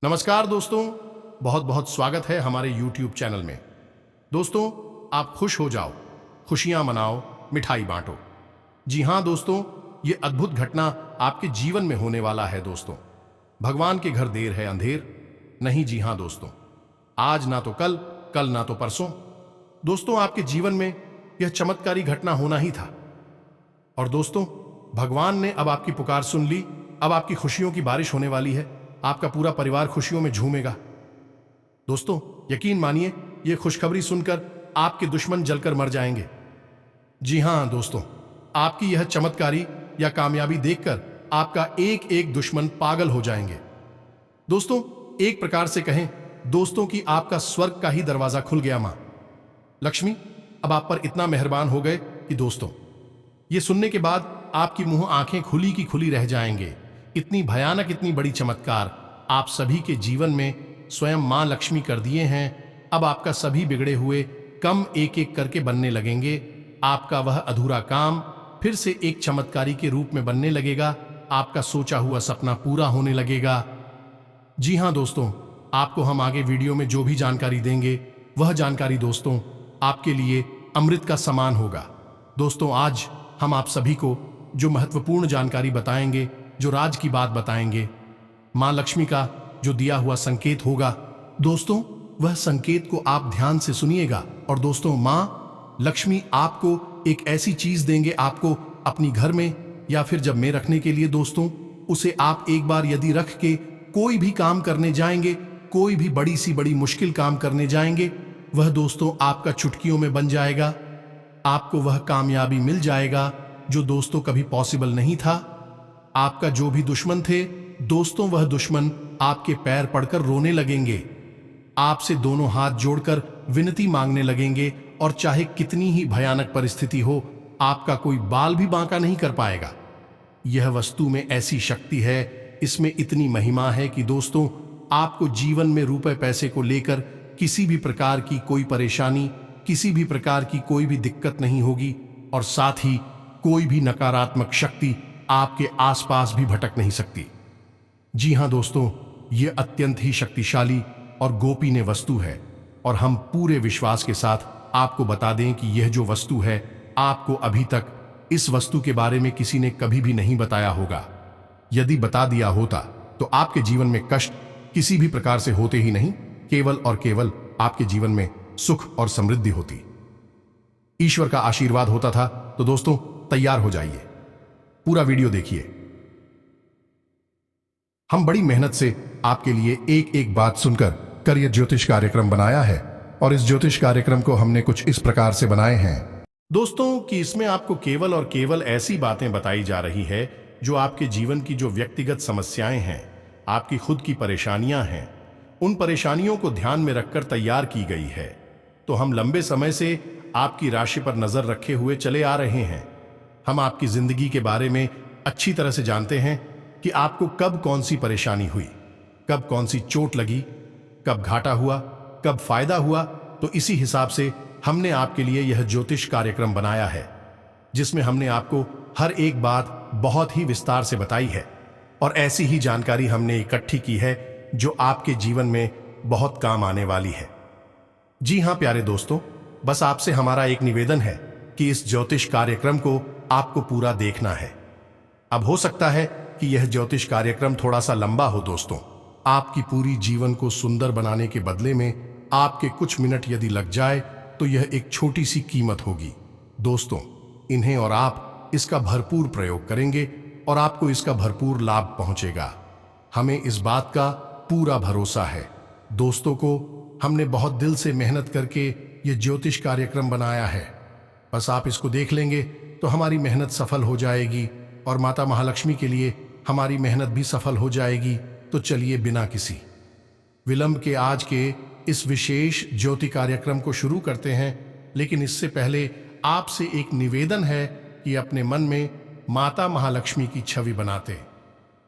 नमस्कार दोस्तों, बहुत बहुत स्वागत है हमारे YouTube चैनल में। दोस्तों, आप खुश हो जाओ, खुशियां मनाओ, मिठाई बांटो। जी हां दोस्तों, ये अद्भुत घटना आपके जीवन में होने वाला है दोस्तों। भगवान के घर देर है अंधेर नहीं। जी हां दोस्तों, आज ना तो कल, कल ना तो परसों। दोस्तों, आपके जीवन में यह चमत्कारी घटना होना ही था। और दोस्तों, भगवान ने अब आपकी पुकार सुन ली। अब आपकी खुशियों की बारिश होने वाली है। आपका पूरा परिवार खुशियों में झूमेगा। दोस्तों, यकीन मानिए, यह खुशखबरी सुनकर आपके दुश्मन जलकर मर जाएंगे। जी हां दोस्तों, आपकी यह चमत्कारी या कामयाबी देखकर आपका एक एक दुश्मन पागल हो जाएंगे। दोस्तों, एक प्रकार से कहें दोस्तों कि आपका स्वर्ग का ही दरवाजा खुल गया। मां लक्ष्मी अब आप पर इतना मेहरबान हो गए कि दोस्तों, यह सुनने के बाद आपकी मुंह आंखें खुली की खुली रह जाएंगे। इतनी भयानक, इतनी बड़ी चमत्कार आप सभी के जीवन में स्वयं मां लक्ष्मी कर दिए हैं। अब आपका सभी बिगड़े हुए कम एक एक करके बनने लगेंगे। आपका वह अधूरा काम फिर से एक चमत्कारी के रूप में बनने लगेगा। आपका सोचा हुआ सपना पूरा होने लगेगा। जी हां दोस्तों, आपको हम आगे वीडियो में जो भी जानकारी देंगे, वह जानकारी दोस्तों आपके लिए अमृत का समान होगा। दोस्तों, आज हम आप सभी को जो महत्वपूर्ण जानकारी बताएंगे, जो राज की बात बताएंगे, मां लक्ष्मी का जो दिया हुआ संकेत होगा, दोस्तों वह संकेत को आप ध्यान से सुनिएगा। और दोस्तों, मां लक्ष्मी आपको एक ऐसी चीज देंगे, आपको अपनी घर में या फिर जब में रखने के लिए। दोस्तों, उसे आप एक बार यदि रख के कोई भी काम करने जाएंगे, कोई भी बड़ी सी बड़ी मुश्किल काम करने जाएंगे, वह दोस्तों आपका चुटकियों में बन जाएगा। आपको वह कामयाबी मिल जाएगा जो दोस्तों कभी पॉसिबल नहीं था। आपका जो भी दुश्मन थे दोस्तों, वह दुश्मन आपके पैर पड़कर रोने लगेंगे, आपसे दोनों हाथ जोड़कर विनती मांगने लगेंगे। और चाहे कितनी ही भयानक परिस्थिति हो, आपका कोई बाल भी बांका नहीं कर पाएगा। यह वस्तु में ऐसी शक्ति है, इसमें इतनी महिमा है कि दोस्तों आपको जीवन में रुपए पैसे को लेकर किसी भी प्रकार की कोई परेशानी, किसी भी प्रकार की कोई भी दिक्कत नहीं होगी। और साथ ही कोई भी नकारात्मक शक्ति आपके आसपास भी भटक नहीं सकती। जी हां दोस्तों, यह अत्यंत ही शक्तिशाली और गोपनीय वस्तु है। और हम पूरे विश्वास के साथ आपको बता दें कि यह जो वस्तु है, आपको अभी तक इस वस्तु के बारे में किसी ने कभी भी नहीं बताया होगा। यदि बता दिया होता तो आपके जीवन में कष्ट किसी भी प्रकार से होते ही नहीं, केवल और केवल आपके जीवन में सुख और समृद्धि होती, ईश्वर का आशीर्वाद होता था। तो दोस्तों, तैयार हो जाइए, पूरा वीडियो देखिए। हम बड़ी मेहनत से आपके लिए एक एक बात सुनकर कर यह ज्योतिष कार्यक्रम बनाया है। और इस ज्योतिष कार्यक्रम को हमने कुछ इस प्रकार से बनाए हैं दोस्तों कि इसमें आपको केवल और केवल ऐसी बातें बताई जा रही है जो आपके जीवन की जो व्यक्तिगत समस्याएं हैं, आपकी खुद की परेशानियां हैं, उन परेशानियों को ध्यान में रखकर तैयार की गई है। तो हम लंबे समय से आपकी राशि पर नजर रखे हुए चले आ रहे हैं। हम आपकी जिंदगी के बारे में अच्छी तरह से जानते हैं कि आपको कब कौन सी परेशानी हुई, कब कौन सी चोट लगी, कब घाटा हुआ, कब फायदा हुआ। तो इसी हिसाब से हमने आपके लिए यह ज्योतिष कार्यक्रम बनाया है, जिसमें हमने आपको हर एक बात बहुत ही विस्तार से बताई है। और ऐसी ही जानकारी हमने इकट्ठी की है जो आपके जीवन में बहुत काम आने वाली है। जी हां प्यारे दोस्तों, बस आपसे हमारा एक निवेदन है कि इस ज्योतिष कार्यक्रम को आपको पूरा देखना है। अब हो सकता है कि यह ज्योतिष कार्यक्रम थोड़ा सा लंबा हो दोस्तों। आपकी पूरी जीवन को सुंदर बनाने के बदले में आपके कुछ मिनट यदि लग जाए तो यह एक छोटी सी कीमत होगी दोस्तों। इन्हें और आप इसका भरपूर प्रयोग करेंगे और आपको इसका भरपूर लाभ पहुंचेगा। हमें इस बात का पूरा भरोसा है। दोस्तों को हमने बहुत दिल से मेहनत करके यह ज्योतिष कार्यक्रम बनाया है। बस आप इसको देख लेंगे तो हमारी मेहनत सफल हो जाएगी और माता महालक्ष्मी के लिए हमारी मेहनत भी सफल हो जाएगी। तो चलिए बिना किसी विलंब के आज के इस विशेष ज्योति कार्यक्रम को शुरू करते हैं। लेकिन इससे पहले आपसे एक निवेदन है कि अपने मन में माता महालक्ष्मी की छवि बनाते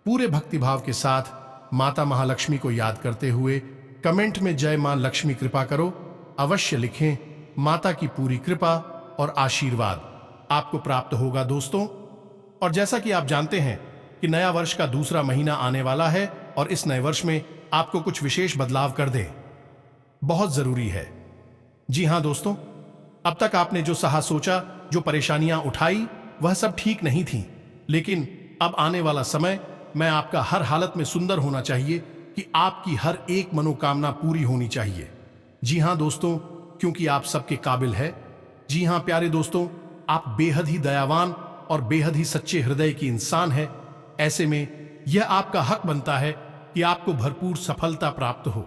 पूरे भक्तिभाव के साथ माता महालक्ष्मी को याद करते हुए कमेंट में जय मां लक्ष्मी कृपा करो अवश्य लिखें। माता की पूरी कृपा और आशीर्वाद आपको प्राप्त होगा दोस्तों। और जैसा कि आप जानते हैं कि नया वर्ष का दूसरा महीना आने वाला है और इस नए वर्ष में आपको कुछ विशेष बदलाव कर दे। बहुत जरूरी है। जी हां दोस्तों, अब तक आपने जो सहा सोचा, जो परेशानियां उठाई, वह सब ठीक नहीं थी। लेकिन अब आने वाला समय मैं आपका हर हालत में सुंदर होना चाहिए कि आपकी हर एक मनोकामना पूरी होनी चाहिए। जी हां दोस्तों, क्योंकि आप सबके काबिल है। जी हां प्यारे दोस्तों, आप बेहद ही दयावान और बेहद ही सच्चे हृदय की इंसान है। ऐसे में यह आपका हक बनता है कि आपको भरपूर सफलता प्राप्त हो।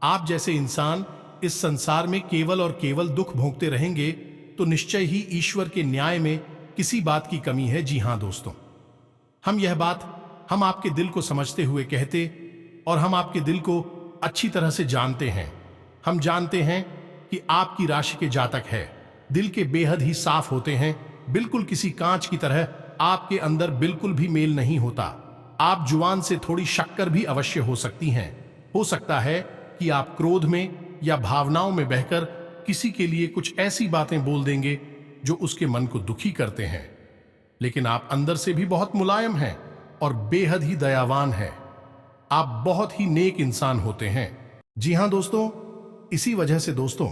आप जैसे इंसान इस संसार में केवल और केवल दुख भोगते रहेंगे तो निश्चय ही ईश्वर के न्याय में किसी बात की कमी है। जी हां दोस्तों, यह बात हम आपके दिल को समझते हुए कहते, और हम आपके दिल को अच्छी तरह से जानते हैं। हम जानते हैं कि आपकी राशि के जातक है, दिल के बेहद ही साफ होते हैं, बिल्कुल किसी कांच की तरह। आपके अंदर बिल्कुल भी मेल नहीं होता। आप जुबान से थोड़ी शक्कर भी अवश्य हो सकती हैं। हो सकता है कि आप क्रोध में या भावनाओं में बहकर किसी के लिए कुछ ऐसी बातें बोल देंगे जो उसके मन को दुखी करते हैं। लेकिन आप अंदर से भी बहुत मुलायम हैं और बेहद ही दयावान हैं। आप बहुत ही नेक इंसान होते हैं। जी हां दोस्तों, इसी वजह से दोस्तों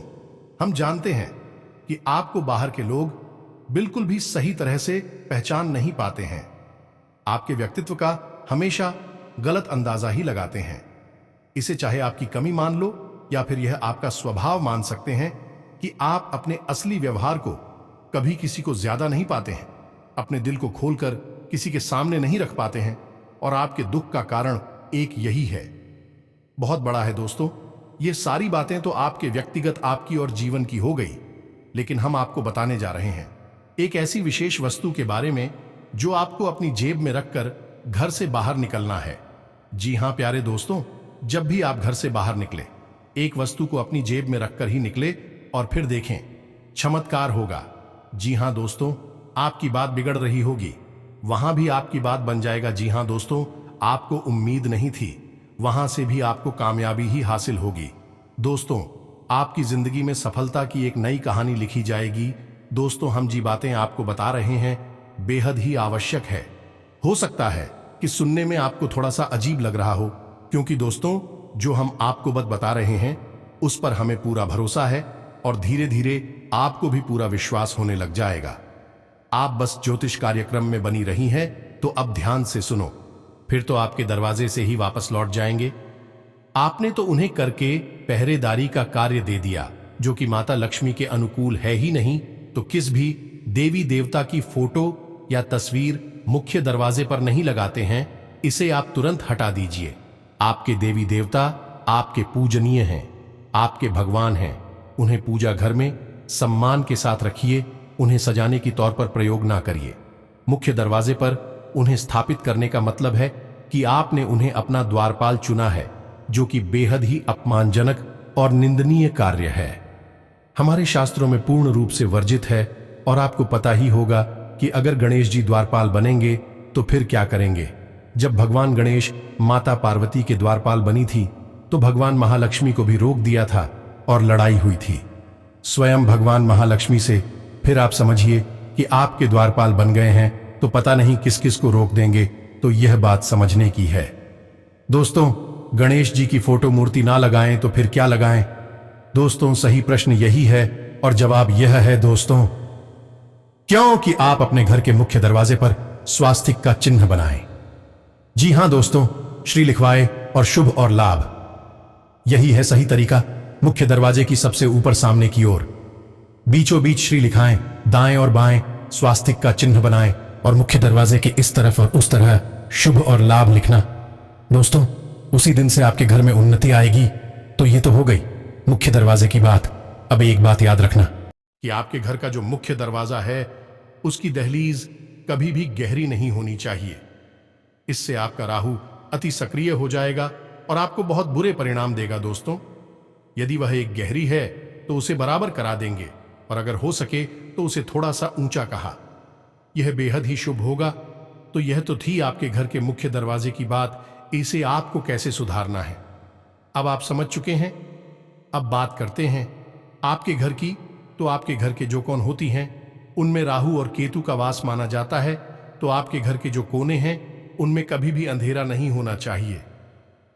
हम जानते हैं कि आपको बाहर के लोग बिल्कुल भी सही तरह से पहचान नहीं पाते हैं। आपके व्यक्तित्व का हमेशा गलत अंदाजा ही लगाते हैं। इसे चाहे आपकी कमी मान लो या फिर यह आपका स्वभाव मान सकते हैं कि आप अपने असली व्यवहार को कभी किसी को ज्यादा नहीं पाते हैं, अपने दिल को खोलकर किसी के सामने नहीं रख पाते हैं, और आपके दुख का कारण एक यही है। बहुत बड़ा है दोस्तों। ये सारी बातें तो आपके व्यक्तिगत, आपकी और जीवन की हो गई, लेकिन हम आपको बताने जा रहे हैं एक ऐसी विशेष वस्तु के बारे में जो आपको अपनी जेब में रखकर घर से बाहर निकलना है। जी हां प्यारे दोस्तों, जब भी आप घर से बाहर निकले, एक वस्तु को अपनी जेब में रखकर ही निकले और फिर देखें, चमत्कार होगा। जी हां दोस्तों, आपकी बात बिगड़ रही होगी, वहां भी आपकी बात बन जाएगा। जी हां दोस्तों, आपको उम्मीद नहीं थी, वहां से भी आपको कामयाबी ही हासिल होगी। दोस्तों, आपकी जिंदगी में सफलता की एक नई कहानी लिखी जाएगी। दोस्तों, हम जी बातें आपको बता रहे हैं बेहद ही आवश्यक है। हो सकता है कि सुनने में आपको थोड़ा सा अजीब लग रहा हो, क्योंकि दोस्तों जो हम आपको बता रहे हैं उस पर हमें पूरा भरोसा है और धीरे धीरे आपको भी पूरा विश्वास होने लग जाएगा। आप बस ज्योतिष कार्यक्रम में बनी रही हैं, तो अब ध्यान से सुनो, फिर तो आपके दरवाजे से ही वापस लौट जाएंगे। आपने तो उन्हें करके पहरेदारी का कार्य दे दिया, जो कि माता लक्ष्मी के अनुकूल है ही नहीं, तो किस भी देवी देवता की फोटो या तस्वीर मुख्य दरवाजे पर नहीं लगाते हैं। इसे आप तुरंत हटा दीजिए। आपके देवी देवता आपके पूजनीय हैं, आपके भगवान हैं। उन्हें पूजा घर में सम्मान के साथ रखिए। उन्हें सजाने की तौर पर प्रयोग ना करिए। मुख्य दरवाजे पर उन्हें स्थापित करने का मतलब है कि आपने उन्हें अपना द्वारपाल चुना है, जो कि बेहद ही अपमानजनक और निंदनीय कार्य है। हमारे शास्त्रों में पूर्ण रूप से वर्जित है, और आपको पता ही होगा कि अगर गणेश जी द्वारपाल बनेंगे तो फिर क्या करेंगे। जब भगवान गणेश माता पार्वती के द्वारपाल बनी थी तो भगवान महालक्ष्मी को भी रोक दिया था और लड़ाई हुई थी स्वयं भगवान महालक्ष्मी से। फिर आप समझिए कि आपके द्वारपाल बन गए हैं तो पता नहीं किस किस को रोक देंगे। तो यह बात समझने की है। दोस्तों, गणेश जी की फोटो मूर्ति ना लगाएं तो फिर क्या लगाएं? दोस्तों, सही प्रश्न यही है और जवाब यह है दोस्तों, क्योंकि आप अपने घर के मुख्य दरवाजे पर स्वास्तिक का चिन्ह बनाएं। जी हां दोस्तों, श्री लिखवाए और शुभ और लाभ, यही है सही तरीका। मुख्य दरवाजे की सबसे ऊपर सामने की ओर बीचों बीच श्री लिखाएं, दाएं और बाएं स्वास्तिक का चिन्ह बनाएं और मुख्य दरवाजे के इस तरफ और उस तरह शुभ और लाभ लिखना। दोस्तों, उसी दिन से आपके घर में उन्नति आएगी। तो ये तो हो गई मुख्य दरवाजे की बात। अब एक बात याद रखना कि आपके घर का जो मुख्य दरवाजा है उसकी दहलीज कभी भी गहरी नहीं होनी चाहिए। इससे आपका राहु अति सक्रिय हो जाएगा और आपको बहुत बुरे परिणाम देगा। दोस्तों, यदि वह एक गहरी है तो उसे बराबर करा देंगे, और अगर हो सके तो उसे थोड़ा सा ऊंचा कहा। यह बेहद ही शुभ होगा। तो यह तो थी आपके घर के मुख्य दरवाजे की बात। इसे आपको कैसे सुधारना है अब आप समझ चुके हैं। अब बात करते हैं आपके घर की। तो आपके घर के जो कोण होती हैं उनमें राहु और केतु का वास माना जाता है। तो आपके घर के जो कोने हैं उनमें कभी भी अंधेरा नहीं होना चाहिए।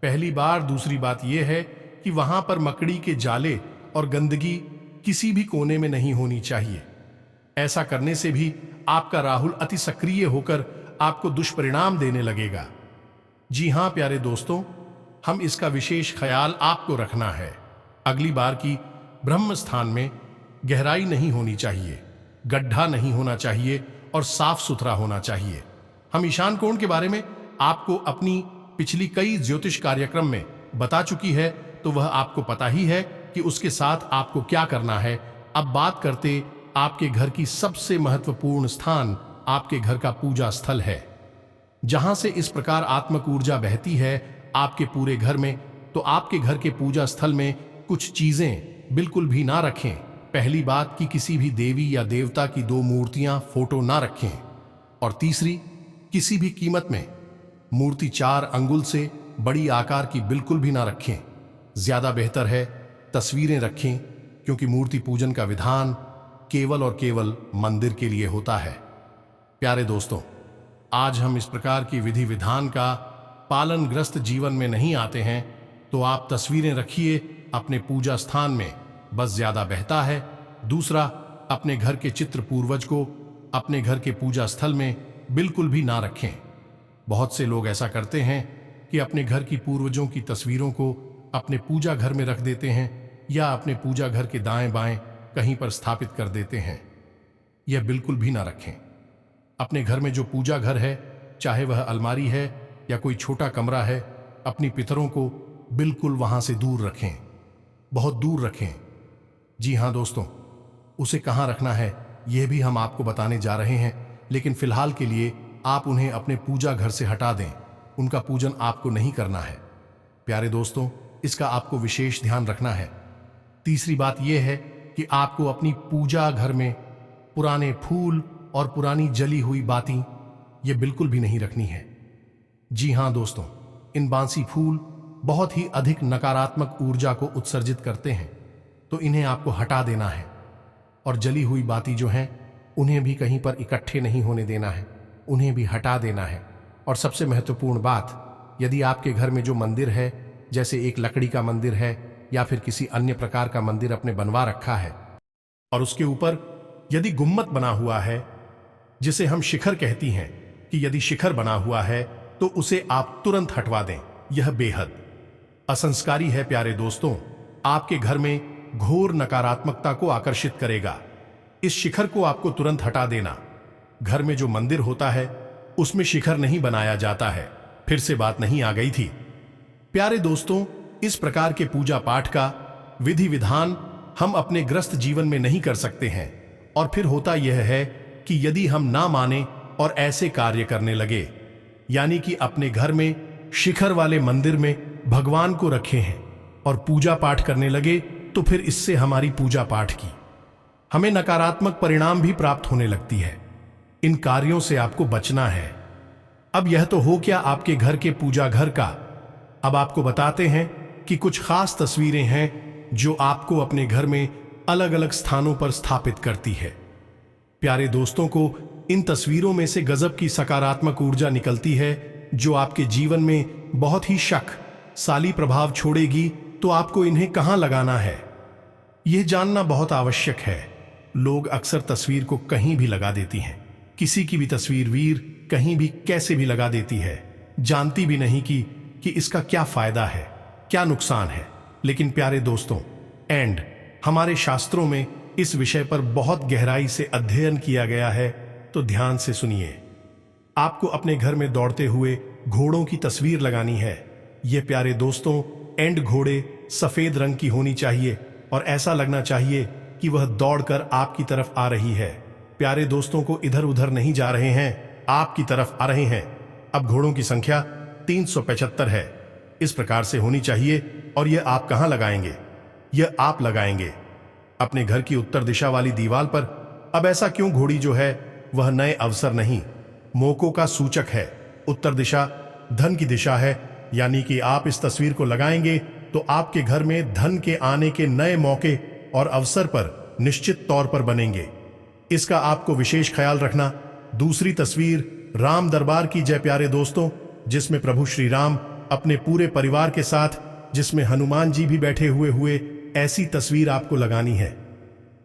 पहली बार। दूसरी बात यह है कि वहां पर मकड़ी के जाले और गंदगी किसी भी कोने में नहीं होनी चाहिए। ऐसा करने से भी आपका राहुल अति सक्रिय होकर आपको दुष्परिणाम देने लगेगा। जी हां प्यारे दोस्तों, हम इसका विशेष ख्याल आपको रखना है। अगली बार की ब्रह्म स्थान में गहराई नहीं होनी चाहिए, गड्ढा नहीं होना चाहिए और साफ सुथरा होना चाहिए। हम ईशान कोण के बारे में आपको अपनी पिछली कई ज्योतिष कार्यक्रम में बता चुकी है, तो वह आपको पता ही है कि उसके साथ आपको क्या करना है। अब बात करते आपके घर की सबसे महत्वपूर्ण स्थान आपके घर का पूजा स्थल है, जहां से इस प्रकार आत्मक ऊर्जा बहती है आपके पूरे घर में। तो आपके घर के पूजा स्थल में कुछ चीजें बिल्कुल भी ना रखें। पहली बात कि किसी भी देवी या देवता की 2 मूर्तियां, फोटो ना रखें। और तीसरी, किसी भी कीमत में मूर्ति 4 अंगुल से बड़ी आकार की बिल्कुल भी ना रखें। ज्यादा बेहतर है तस्वीरें रखें, क्योंकि मूर्ति पूजन का विधान केवल और केवल मंदिर के लिए होता है। प्यारे दोस्तों, आज हम इस प्रकार की विधि विधान का पालन ग्रस्त जीवन में नहीं आते हैं, तो आप तस्वीरें रखिए अपने पूजा स्थान में, बस ज्यादा बेहतर है। दूसरा, अपने घर के चित्र पूर्वज को अपने घर के पूजा स्थल में बिल्कुल भी ना रखें। बहुत से लोग ऐसा करते हैं कि अपने घर की पूर्वजों की तस्वीरों को अपने पूजा घर में रख देते हैं या अपने पूजा घर के दाएं बाएं कहीं पर स्थापित कर देते हैं। यह बिल्कुल भी ना रखें। अपने घर में जो पूजा घर है, चाहे वह अलमारी है या कोई छोटा कमरा है, अपनी पितरों को बिल्कुल वहां से दूर रखें, बहुत दूर रखें। जी हां दोस्तों, उसे कहां रखना है यह भी हम आपको बताने जा रहे हैं, लेकिन फिलहाल के लिए आप उन्हें अपने पूजा घर से हटा दें। उनका पूजन आपको नहीं करना है। प्यारे दोस्तों, इसका आपको विशेष ध्यान रखना है। तीसरी बात यह है कि आपको अपनी पूजा घर में पुराने फूल और पुरानी जली हुई बाती ये बिल्कुल भी नहीं रखनी है। जी हां दोस्तों, इन बांसी फूल बहुत ही अधिक नकारात्मक ऊर्जा को उत्सर्जित करते हैं, तो इन्हें आपको हटा देना है। और जली हुई बाती जो हैं, उन्हें भी कहीं पर इकट्ठे नहीं होने देना है, उन्हें भी हटा देना है। और सबसे महत्वपूर्ण बात, यदि आपके घर में जो मंदिर है, जैसे एक लकड़ी का मंदिर है या फिर किसी अन्य प्रकार का मंदिर अपने बनवा रखा है, और उसके ऊपर यदि गुम्मत बना हुआ है, जिसे हम शिखर कहती हैं, कि यदि शिखर बना हुआ है तो उसे आप तुरंत हटवा दें। यह बेहद असंस्कारी है प्यारे दोस्तों, आपके घर में घोर नकारात्मकता को आकर्षित करेगा। इस शिखर को आपको तुरंत हटा देना। घर में जो मंदिर होता है उसमें शिखर नहीं बनाया जाता है। फिर से बात नहीं आ गई थी। प्यारे दोस्तों, इस प्रकार के पूजा पाठ का विधि विधान हम अपने ग्रस्त जीवन में नहीं कर सकते हैं। और फिर होता यह है कि यदि हम ना माने और ऐसे कार्य करने लगे, यानी कि अपने घर में शिखर वाले मंदिर में भगवान को रखे हैं और पूजा पाठ करने लगे, तो फिर इससे हमारी पूजा पाठ की हमें नकारात्मक परिणाम भी प्राप्त होने लगती है। इन कार्यों से आपको बचना है। अब यह तो हो क्या आपके घर के पूजा घर का। अब आपको बताते हैं कि कुछ खास तस्वीरें हैं जो आपको अपने घर में अलग अलग स्थानों पर स्थापित करती है। प्यारे दोस्तों को इन तस्वीरों में से गजब की सकारात्मक ऊर्जा निकलती है, जो आपके जीवन में बहुत ही शक्तिशाली प्रभाव छोड़ेगी। तो आपको इन्हें कहां लगाना है, यह जानना बहुत आवश्यक है। लोग अक्सर तस्वीर को कहीं भी लगा देती हैं। किसी की भी तस्वीर वीर कहीं भी कैसे भी लगा देती है, जानती भी नहीं कि इसका क्या फायदा है, क्या नुकसान है। लेकिन प्यारे दोस्तों, हमारे शास्त्रों में इस विषय पर बहुत गहराई से अध्ययन किया गया है, तो ध्यान से सुनिए। आपको अपने घर में दौड़ते हुए घोड़ों की तस्वीर लगानी है। यह प्यारे दोस्तों, घोड़े सफेद रंग की होनी चाहिए और ऐसा लगना चाहिए कि वह दौड़कर आपकी तरफ आ रही है। प्यारे दोस्तों को इधर उधर नहीं जा रहे हैं, आपकी तरफ आ रहे हैं। अब घोड़ों की संख्या 375 है। इस प्रकार से होनी चाहिए। और यह आप कहां लगाएंगे? यह आप लगाएंगे अपने घर की उत्तर दिशा वाली दीवार पर। अब ऐसा क्यों? घोड़ी जो है वह नए अवसर नहीं, मौकों का सूचक है। उत्तर दिशा धन की दिशा है, यानी कि आप इस तस्वीर को लगाएंगे तो आपके घर में धन के आने के नए मौके और अवसर पर निश्चित तौर पर बनेंगे। इसका आपको विशेष ख्याल रखना। दूसरी तस्वीर राम दरबार की जय प्यारे दोस्तों, जिसमें प्रभु श्री राम अपने पूरे परिवार के साथ, जिसमें हनुमान जी भी बैठे हुए ऐसी तस्वीर आपको लगानी है।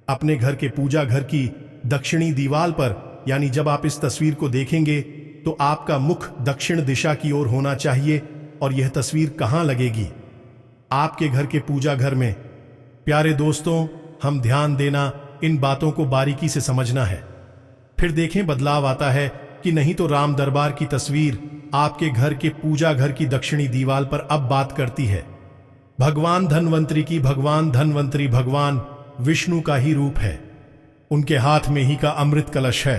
अपने घर के पूजा घर की दक्षिणी दीवार पर, यानी जब आप इस तस्वीर को देखेंगे तो आपका मुख दक्षिण दिशा की ओर होना चाहिए। और यह तस्वीर कहां लगेगी? आपके घर के पूजा घर में। प्यारे दोस्तों, हम ध्यान देना, इन बातों को बारीकी से समझना है। फिर देखें बदलाव आता है कि नहीं। तो राम दरबार की तस्वीर आपके घर के पूजा घर की दक्षिणी दीवार पर अब बात करती है भगवान धन्वंतरी की। भगवान धन्वंतरी भगवान विष्णु का ही रूप है। उनके हाथ में ही का अमृत कलश है।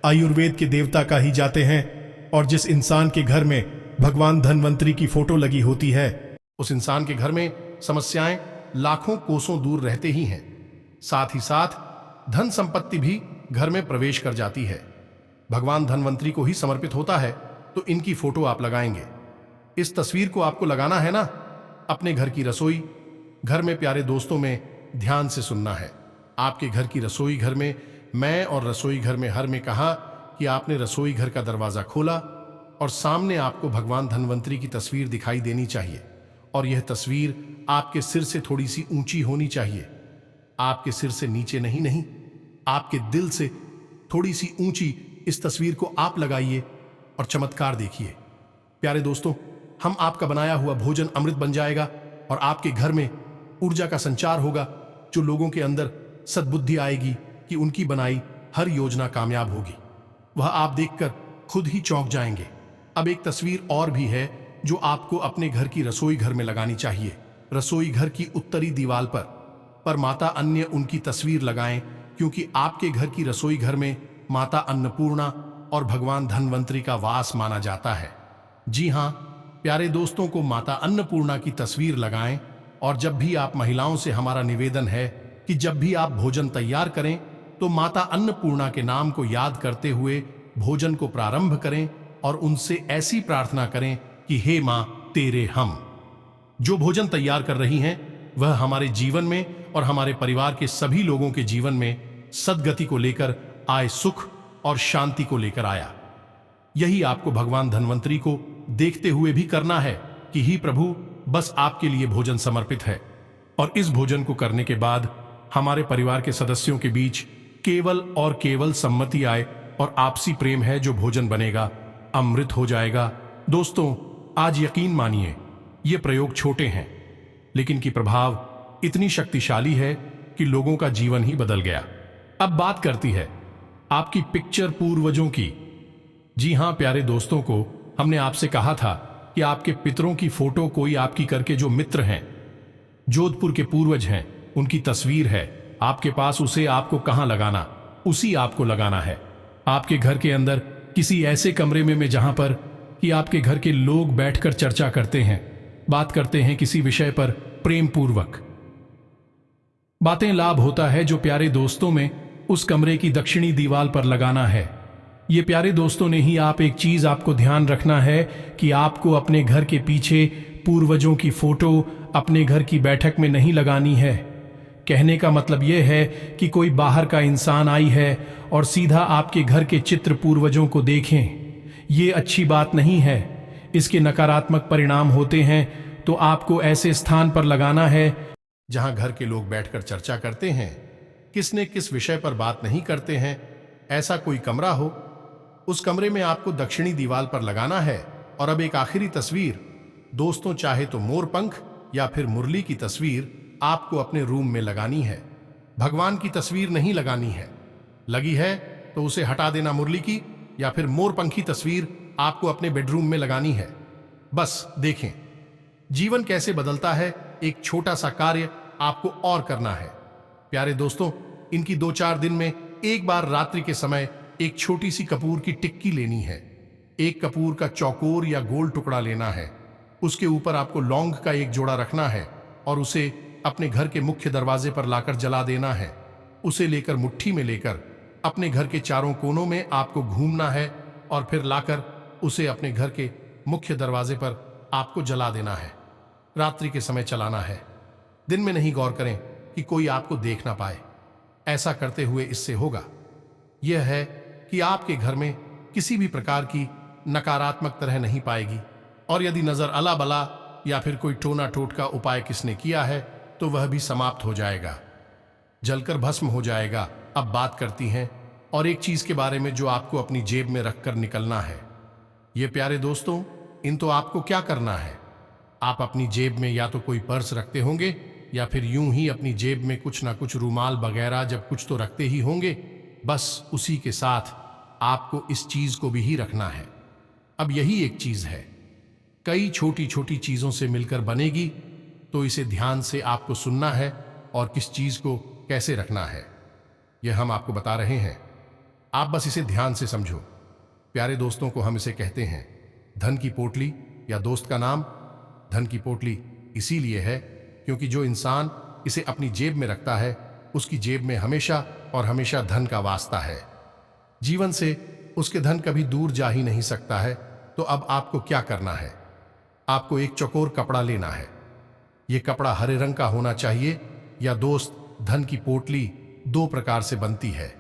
आयुर्वेद के देवता का ही जाते हैं। और जिस इंसान के घर में भगवान धन्वंतरी की फोटो लगी होती है, उस इंसान के घर में समस्याएं लाखों कोसों दूर रहते ही हैं। साथ ही साथ धन संपत्ति भी घर में प्रवेश कर जाती है। भगवान धन्वंतरी को ही समर्पित होता है, तो इनकी फोटो आप लगाएंगे। इस तस्वीर को आपको लगाना है ना अपने घर की रसोई घर में। प्यारे दोस्तों, में ध्यान से सुनना है। आपके घर की रसोई घर में मैं और रसोई घर में हर में कहा कि आपने रसोई घर का दरवाजा खोला और सामने आपको भगवान धन्वंतरी की तस्वीर दिखाई देनी चाहिए। और यह तस्वीर आपके सिर से थोड़ी सी ऊंची होनी चाहिए। आपके सिर से नीचे नहीं, आपके दिल से थोड़ी सी ऊंची इस तस्वीर को आप लगाइए और चमत्कार देखिए। प्यारे दोस्तों, हम आपका बनाया हुआ भोजन अमृत बन जाएगा और आपके घर में ऊर्जा का संचार होगा, जो लोगों के अंदर सद्बुद्धि आएगी कि उनकी बनाई हर योजना कामयाब होगी। वह आप देखकर खुद ही चौंक जाएंगे। अब एक तस्वीर और भी है जो आपको अपने घर की रसोई घर में लगानी चाहिए। रसोई घर की उत्तरी दीवार पर माता अन्य उनकी तस्वीर लगाएं, क्योंकि आपके घर की रसोई घर में माता अन्नपूर्णा और भगवान धन्वंतरी का वास माना जाता है। जी हाँ प्यारे दोस्तों, को माता अन्नपूर्णा की तस्वीर लगाएं। और जब भी आप महिलाओं से हमारा निवेदन है कि जब भी आप भोजन तैयार करें तो माता अन्नपूर्णा के नाम को याद करते हुए भोजन को प्रारंभ करें और उनसे ऐसी प्रार्थना करें कि हे मां, तेरे हम जो भोजन तैयार कर रही हैं वह हमारे जीवन में और हमारे परिवार के सभी लोगों के जीवन में सद्गति को लेकर आए, सुख और शांति को लेकर आया। यही आपको भगवान धन्वंतरी को देखते हुए भी करना है कि ही प्रभु, बस आपके लिए भोजन समर्पित है। और इस भोजन को करने के बाद हमारे परिवार के सदस्यों के बीच केवल और केवल सम्मति आए और आपसी प्रेम है। जो भोजन बनेगा अमृत हो जाएगा। दोस्तों, आज यकीन मानिए, ये प्रयोग छोटे हैं लेकिन की प्रभाव इतनी शक्तिशाली है कि लोगों का जीवन ही बदल गया। अब बात करती है आपकी पिक्चर पूर्वजों की। जी हां प्यारे दोस्तों, को हमने आपसे कहा था कि आपके पितरों की फोटो कोई आपकी करके, जो मित्र हैं, जोधपुर के पूर्वज हैं, उनकी तस्वीर है आपके पास। उसे आपको कहां लगाना? उसी आपको लगाना है आपके घर के अंदर किसी ऐसे कमरे में जहां पर कि आपके घर के लोग बैठकर चर्चा करते हैं, बात करते हैं किसी विषय पर प्रेम पूर्वक बातें लाभ होता है। जो प्यारे दोस्तों में उस कमरे की दक्षिणी दीवार पर लगाना है। ये प्यारे दोस्तों ने ही आप एक चीज आपको ध्यान रखना है कि आपको अपने घर के पीछे पूर्वजों की फोटो अपने घर की बैठक में नहीं लगानी है। कहने का मतलब यह है कि कोई बाहर का इंसान आई है और सीधा आपके घर के चित्र पूर्वजों को देखें, ये अच्छी बात नहीं है। इसके नकारात्मक परिणाम होते हैं। तो आपको ऐसे स्थान पर लगाना है जहां घर के लोग बैठकर चर्चा करते हैं, किसने किस विषय पर बात नहीं करते हैं। ऐसा कोई कमरा हो, उस कमरे में आपको दक्षिणी दीवार पर लगाना है। और अब एक आखिरी तस्वीर दोस्तों, चाहे तो मोर पंख या फिर मुरली की तस्वीर आपको अपने रूम में लगानी है। भगवान की तस्वीर नहीं लगानी है। लगी है तो उसे हटा देना। मुरली की या फिर मोर पंखी तस्वीर आपको अपने बेडरूम में लगानी है। बस देखें जीवन कैसे बदलता है। एक छोटा सा कार्य आपको और करना है। प्यारे दोस्तों, इनकी 2-4 दिन में एक बार रात्रि के समय एक छोटी सी कपूर की टिक्की लेनी है। एक कपूर का चौकोर या गोल टुकड़ा लेना है। उसके ऊपर आपको लौंग का एक जोड़ा रखना है और उसे अपने घर के मुख्य दरवाजे पर लाकर जला देना है। उसे लेकर मुट्ठी में लेकर अपने घर के चारों कोनों में आपको घूमना है और फिर लाकर उसे अपने घर के मुख्य दरवाजे पर आपको जला देना है। रात्रि के समय चलाना है। दिन में नहीं। गौर करें कि कोई आपको देख ना पाए। ऐसा करते हुए इससे होगा यह है कि आपके घर में किसी भी प्रकार की नकारात्मक तरह नहीं पाएगी और यदि नजर अला बला या फिर कोई टोना टोटका उपाय किसने किया है तो वह भी समाप्त हो जाएगा, जलकर भस्म हो जाएगा। अब बात करती हैं और एक चीज के बारे में जो आपको अपनी जेब में रखकर निकलना है। ये प्यारे दोस्तों, इन तो आपको क्या करना है, आप अपनी जेब में या तो कोई पर्स रखते होंगे या फिर यूं ही अपनी जेब में कुछ ना कुछ रूमाल वगैरह जब कुछ तो रखते ही होंगे। बस उसी के साथ आपको इस चीज को भी ही रखना है। अब यही एक चीज है, कई छोटी छोटी चीजों से मिलकर बनेगी, तो इसे ध्यान से आपको सुनना है और किस चीज को कैसे रखना है यह हम आपको बता रहे हैं। आप बस इसे ध्यान से समझो। प्यारे दोस्तों को हम इसे कहते हैं धन की पोटली, या दोस्त का नाम धन की पोटली इसीलिए है क्योंकि जो इंसान इसे अपनी जेब में रखता है उसकी जेब में हमेशा और हमेशा धन का वास्ता है। जीवन से उसके धन कभी दूर जा ही नहीं सकता है। तो अब आपको क्या करना है, आपको एक चौकोर कपड़ा लेना है। यह कपड़ा हरे रंग का होना चाहिए। या दोस्त, धन की पोटली दो प्रकार से बनती है।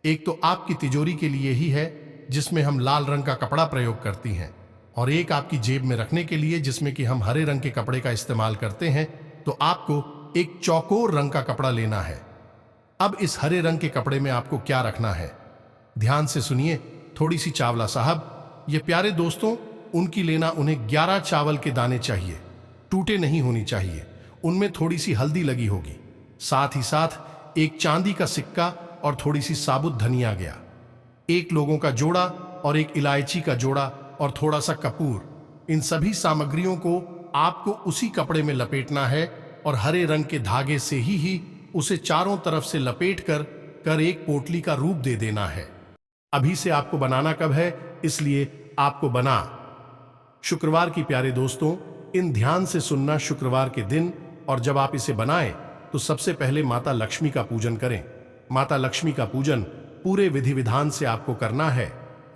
एक तो आपकी तिजोरी के लिए ही है जिसमें हम लाल रंग का कपड़ा प्रयोग करती हैं, और एक आपकी जेब में रखने के लिए जिसमें कि हम हरे रंग के कपड़े का इस्तेमाल करते हैं। तो आपको एक चौकोर रंग का कपड़ा लेना है। अब इस हरे रंग के कपड़े में आपको क्या रखना है, ध्यान से सुनिए। थोड़ी सी चावला साहब, ये प्यारे दोस्तों उनकी लेना, उन्हें 11 चावल के दाने चाहिए, टूटे नहीं होनी चाहिए, उनमें थोड़ी सी हल्दी लगी होगी, साथ ही साथ एक चांदी का सिक्का और थोड़ी सी साबुत धनिया गया, एक लोगों का जोड़ा और एक इलायची का जोड़ा और थोड़ा सा कपूर। इन सभी सामग्रियों को आपको उसी कपड़े में लपेटना है और हरे रंग के धागे से ही उसे चारों तरफ से लपेट कर एक पोटली का रूप दे देना है। अभी से आपको बनाना कब है, इसलिए आपको बना शुक्रवार की। प्यारे दोस्तों, इन ध्यान से सुनना, शुक्रवार के दिन, और जब आप इसे बनाएं तो सबसे पहले माता लक्ष्मी का पूजन करें। माता लक्ष्मी का पूजन पूरे विधि विधान से आपको करना है।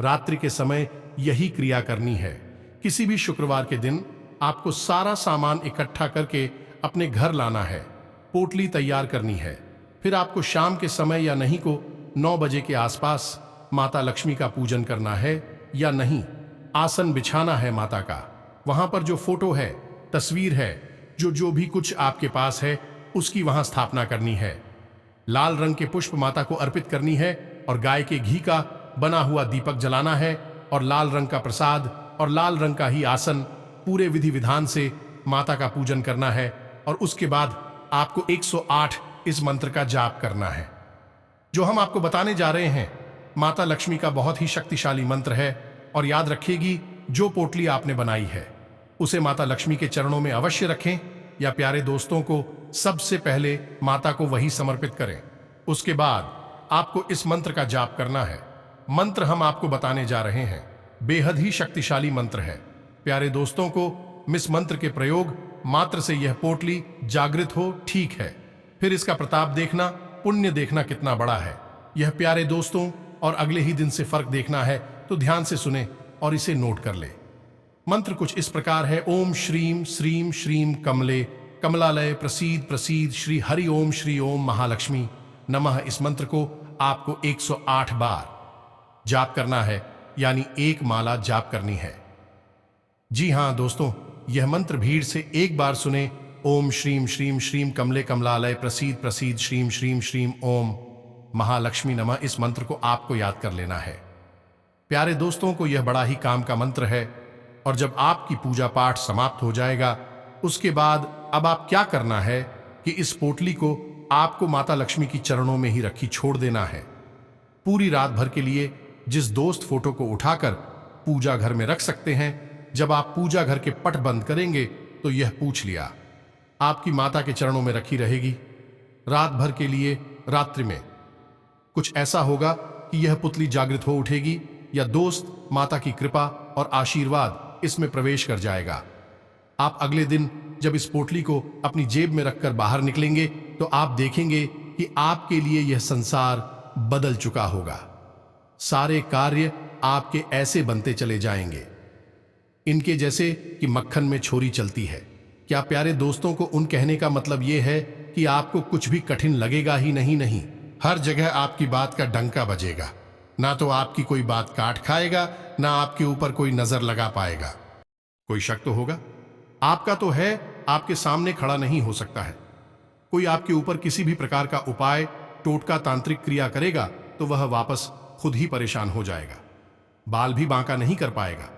रात्रि के समय यही क्रिया करनी है। किसी भी शुक्रवार के दिन आपको सारा सामान इकट्ठा करके अपने घर लाना है, पोटली तैयार करनी है। फिर आपको शाम के समय या नहीं को 9 बजे के आसपास माता लक्ष्मी का पूजन करना है, या नहीं आसन बिछाना है माता का। वहां पर जो फोटो है, तस्वीर है, जो भी कुछ आपके पास है उसकी वहां स्थापना करनी है। लाल रंग के पुष्प माता को अर्पित करनी है और गाय के घी का बना हुआ दीपक जलाना है और लाल रंग का प्रसाद और लाल रंग का ही आसन, पूरे विधि विधान से माता का पूजन करना है। और उसके बाद आपको 108 इस मंत्र का जाप करना है जो हम आपको बताने जा रहे हैं। माता लक्ष्मी का बहुत ही शक्तिशाली मंत्र है, और याद रखिएगी जो पोटली आपने बनाई है उसे माता लक्ष्मी के चरणों में अवश्य रखें, या प्यारे दोस्तों को सबसे पहले माता को वही समर्पित करें। उसके बाद आपको इस मंत्र का जाप करना है। मंत्र हम आपको बताने जा रहे हैं, बेहद ही शक्तिशाली मंत्र है। प्यारे दोस्तों को इस मंत्र के प्रयोग मात्र से यह पोटली जागृत हो, ठीक है। फिर इसका प्रताप देखना, पुण्य देखना कितना बड़ा है यह प्यारे दोस्तों। और अगले ही दिन से फर्क देखना है तो ध्यान से सुने और इसे नोट कर ले। मंत्र कुछ इस प्रकार है, ओम श्रीम श्रीम श्रीम कमले कमलालय प्रसीद प्रसीद श्री हरि ओम श्री ओम महालक्ष्मी नमः। इस मंत्र को आपको 108 बार जाप करना है, यानी एक माला जाप करनी है। जी हां दोस्तों, यह मंत्र भीड़ से एक बार सुने, ओम श्रीम श्रीम श्रीम कमले कमलालय प्रसीद प्रसीद श्रीम श्रीम श्रीम ओम महालक्ष्मी नमः। इस मंत्र को आपको याद कर लेना है। प्यारे दोस्तों को यह बड़ा ही काम का मंत्र है। और जब आपकी पूजा पाठ समाप्त हो जाएगा, उसके बाद अब आप क्या करना है कि इस पोटली को आपको माता लक्ष्मी की चरणों में ही रखी छोड़ देना है। पूरी रात भर के लिए जिस दोस्त फोटो को उठाकर पूजा घर में रख सकते हैं, जब आप पूजा घर के पट बंद करेंगे तो यह पूछ लिया आपकी माता के चरणों में रखी रहेगी रात भर के लिए। रात्रि में कुछ ऐसा होगा कि यह पुतली जागृत हो उठेगी, या दोस्त माता की कृपा और आशीर्वाद इसमें प्रवेश कर जाएगा। आप अगले दिन जब इस पोटली को अपनी जेब में रखकर बाहर निकलेंगे तो आप देखेंगे कि आपके लिए यह संसार बदल चुका होगा। सारे कार्य आपके ऐसे बनते चले जाएंगे, इनके जैसे कि मक्खन में छोरी चलती है। क्या प्यारे दोस्तों को उन कहने का मतलब यह है कि आपको कुछ भी कठिन लगेगा ही नहीं, हर जगह आपकी बात का डंका बजेगा। ना तो आपकी कोई बात काट खाएगा, ना आपके ऊपर कोई नजर लगा पाएगा। कोई शक तो होगा? आपका तो है, आपके सामने खड़ा नहीं हो सकता है। कोई आपके ऊपर किसी भी प्रकार का उपाय, टोटका, तांत्रिक क्रिया करेगा तो वह वापस खुद ही परेशान हो जाएगा, बाल भी बांका नहीं कर पाएगा।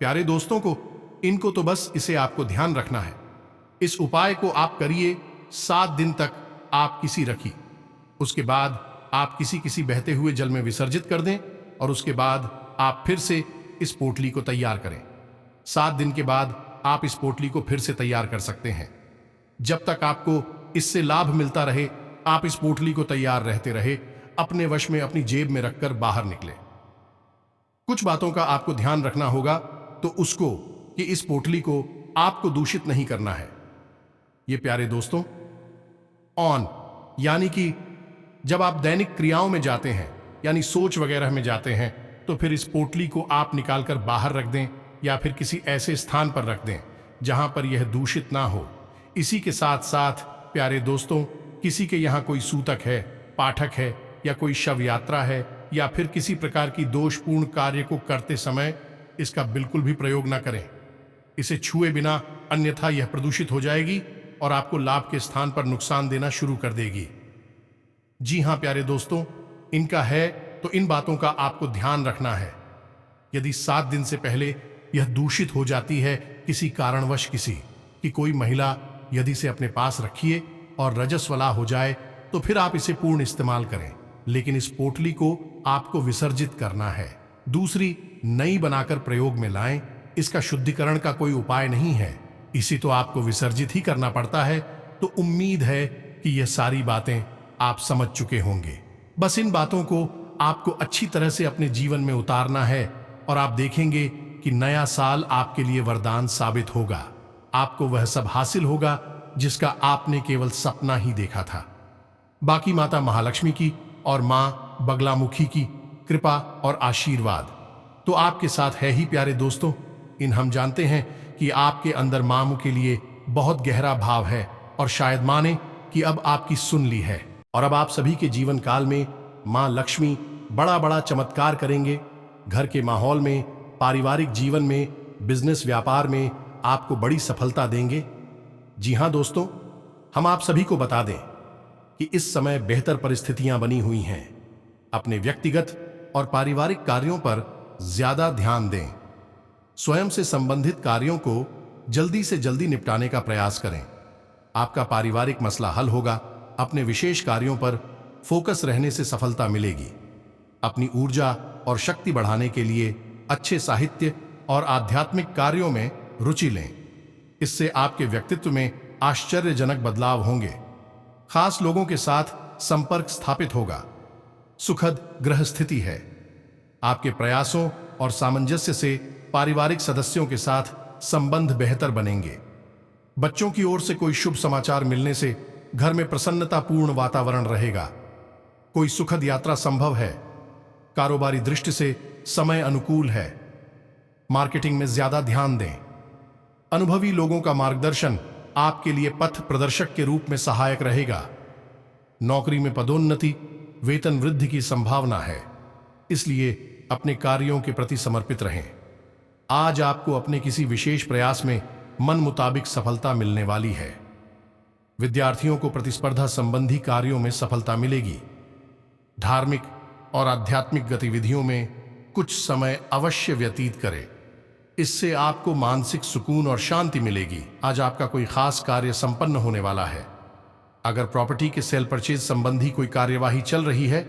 प्यारे दोस्तों को, इनको तो बस इसे आपको ध्यान रखना है। इस उपाय को आप करिए, 7 दिन तक आप किसी रखी, उसके बाद आप किसी बहते हुए जल में विसर्जित कर दें और उसके बाद आप फिर से इस पोटली को तैयार करें। 7 दिन के बाद आप इस पोटली को फिर से तैयार कर सकते हैं। जब तक आपको इससे लाभ मिलता रहे, आप इस पोटली को तैयार रहते रहे, अपने वश में अपनी जेब में रखकर बाहर निकले। कुछ बातों का आपको ध्यान रखना होगा, तो उसको कि इस पोटली को आपको दूषित नहीं करना है। ये प्यारे दोस्तों, ऑन यानी कि जब आप दैनिक क्रियाओं में जाते हैं, यानी सोच वगैरह में जाते हैं, तो फिर इस पोटली को आप निकालकर बाहर रख दें या फिर किसी ऐसे स्थान पर रख दें जहां पर यह दूषित ना हो। इसी के साथ साथ प्यारे दोस्तों, किसी के यहाँ कोई सूतक है, पाठक है या कोई शव यात्रा है या फिर किसी प्रकार की दोषपूर्ण कार्य को करते समय इसका बिल्कुल भी प्रयोग ना करें। इसे छुए बिना, अन्यथा यह प्रदूषित हो जाएगी और आपको लाभ के स्थान पर नुकसान देना शुरू कर देगी। जी हां प्यारे दोस्तों, इनका है तो इन बातों का आपको ध्यान रखना है। यदि 7 दिन से पहले यह दूषित हो जाती है किसी कारणवश, किसी की कोई महिला यदि इसे अपने पास रखिए और रजस्वला हो जाए, तो फिर आप इसे पूर्ण इस्तेमाल करें, लेकिन इस पोटली को आपको विसर्जित करना है। दूसरी नई बनाकर प्रयोग में लाएं। इसका शुद्धिकरण का कोई उपाय नहीं है, इसी तो आपको विसर्जित ही करना पड़ता है। तो उम्मीद है कि यह सारी बातें आप समझ चुके होंगे। बस इन बातों को आपको अच्छी तरह से अपने जीवन में उतारना है और आप देखेंगे कि नया साल आपके लिए वरदान साबित होगा। आपको वह सब हासिल होगा जिसका आपने केवल सपना ही देखा था। बाकी माता महालक्ष्मी की और मां बगलामुखी की कृपा और आशीर्वाद तो आपके साथ है ही प्यारे दोस्तों। इन हम जानते हैं कि आपके अंदर मां के लिए बहुत गहरा भाव है और शायद मां ने कि अब आपकी सुन ली है और अब आप सभी के जीवन काल में मां लक्ष्मी बड़ा बड़ा चमत्कार करेंगे। घर के माहौल में, पारिवारिक जीवन में, बिजनेस व्यापार में आपको बड़ी सफलता देंगे। जी हां दोस्तों, हम आप सभी को बता दें कि इस समय बेहतर परिस्थितियां बनी हुई हैं। अपने व्यक्तिगत और पारिवारिक कार्यों पर ज्यादा ध्यान दें। स्वयं से संबंधित कार्यों को जल्दी से जल्दी निपटाने का प्रयास करें। आपका पारिवारिक मसला हल होगा। अपने विशेष कार्यों पर फोकस रहने से सफलता मिलेगी। अपनी ऊर्जा और शक्ति बढ़ाने के लिए अच्छे साहित्य और आध्यात्मिक कार्यों में रुचि लें। इससे आपके व्यक्तित्व में आश्चर्यजनक बदलाव होंगे। खास लोगों के साथ संपर्क स्थापित होगा। सुखद ग्रह स्थिति है। आपके प्रयासों और सामंजस्य से पारिवारिक सदस्यों के साथ संबंध बेहतर बनेंगे। बच्चों की ओर से कोई शुभ समाचार मिलने से घर में प्रसन्नतापूर्ण वातावरण रहेगा। कोई सुखद यात्रा संभव है। कारोबारी दृष्टि से समय अनुकूल है। मार्केटिंग में ज्यादा ध्यान दें। अनुभवी लोगों का मार्गदर्शन आपके लिए पथ प्रदर्शक के रूप में सहायक रहेगा। नौकरी में पदोन्नति, वेतन वृद्धि की संभावना है, इसलिए अपने कार्यों के प्रति समर्पित रहें। आज आपको अपने किसी विशेष प्रयास में मन मुताबिक सफलता मिलने वाली है। विद्यार्थियों को प्रतिस्पर्धा संबंधी कार्यों में सफलता मिलेगी। धार्मिक और आध्यात्मिक गतिविधियों में कुछ समय अवश्य व्यतीत करें। इससे आपको मानसिक सुकून और शांति मिलेगी। आज आपका कोई खास कार्य संपन्न होने वाला है। अगर प्रॉपर्टी के सेल परचेज संबंधी कोई कार्यवाही चल रही है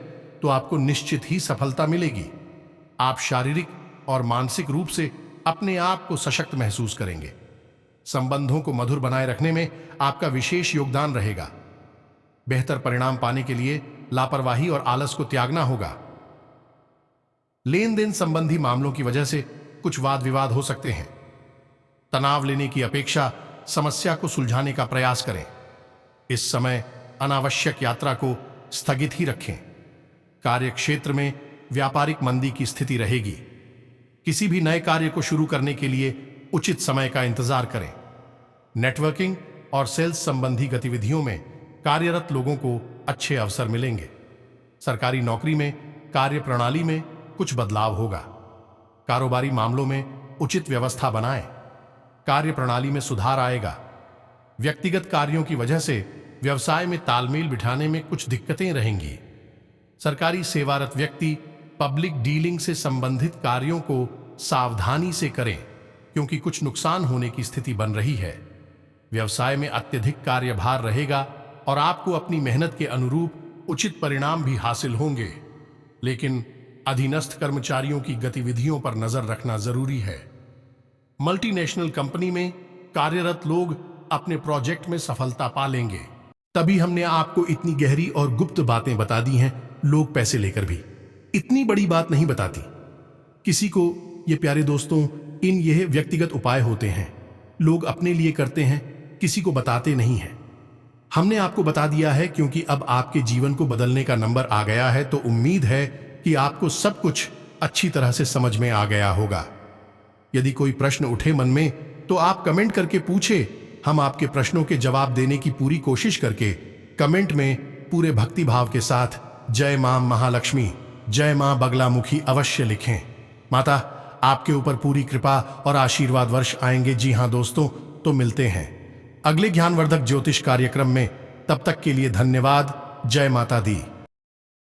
तो आपको निश्चित ही सफलता मिलेगी। आप शारीरिक और मानसिक रूप से अपने आप को सशक्त महसूस करेंगे। संबंधों को मधुर बनाए रखने में आपका विशेष योगदान रहेगा। बेहतर परिणाम पाने के लिए लापरवाही और आलस को त्यागना होगा। लेन देन संबंधी मामलों की वजह से कुछ वाद विवाद हो सकते हैं। तनाव लेने की अपेक्षा समस्या को सुलझाने का प्रयास करें। इस समय अनावश्यक यात्रा को स्थगित ही रखें। कार्यक्षेत्र में व्यापारिक मंदी की स्थिति रहेगी। किसी भी नए कार्य को शुरू करने के लिए उचित समय का इंतजार करें। नेटवर्किंग और सेल्स संबंधी गतिविधियों में कार्यरत लोगों को अच्छे अवसर मिलेंगे। सरकारी नौकरी में कार्य प्रणाली में कुछ बदलाव होगा। कारोबारी मामलों में उचित व्यवस्था बनाएं। कार्य प्रणाली में सुधार आएगा। व्यक्तिगत कार्यों की वजह से व्यवसाय में तालमेल बिठाने में कुछ दिक्कतें रहेंगी। सरकारी सेवारत व्यक्ति पब्लिक डीलिंग से संबंधित कार्यों को सावधानी से करें, क्योंकि कुछ नुकसान होने की स्थिति बन रही है। व्यवसाय में अत्यधिक कार्यभार रहेगा और आपको अपनी मेहनत के अनुरूप उचित परिणाम भी हासिल होंगे, लेकिन अधीनस्थ कर्मचारियों की गतिविधियों पर नजर रखना जरूरी है। मल्टीनेशनल कंपनी में कार्यरत लोग अपने प्रोजेक्ट में सफलता पा लेंगे। तभी हमने आपको इतनी गहरी और गुप्त बातें बता दी हैं। लोग पैसे लेकर भी इतनी बड़ी बात नहीं बताती किसी को। ये प्यारे दोस्तों, यह व्यक्तिगत उपाय होते हैं, लोग अपने लिए करते हैं, किसी को बताते नहीं हैं। हमने आपको बता दिया है क्योंकि अब आपके जीवन को बदलने का नंबर आ गया है, तो उम्मीद है कि आपको सब कुछ अच्छी तरह से समझ में आ गया होगा। यदि कोई प्रश्न उठे मन में तो आप कमेंट करके पूछे। हम आपके प्रश्नों के जवाब देने की पूरी कोशिश करके कमेंट में पूरे भक्ति भाव के साथ जय मां महालक्ष्मी, जय मां बगलामुखी अवश्य लिखें। माता आपके ऊपर पूरी कृपा और आशीर्वाद वर्ष आएंगे। जी हां दोस्तों, तो मिलते हैं अगले ज्ञानवर्धक ज्योतिष कार्यक्रम में। तब तक के लिए धन्यवाद। जय माता दी।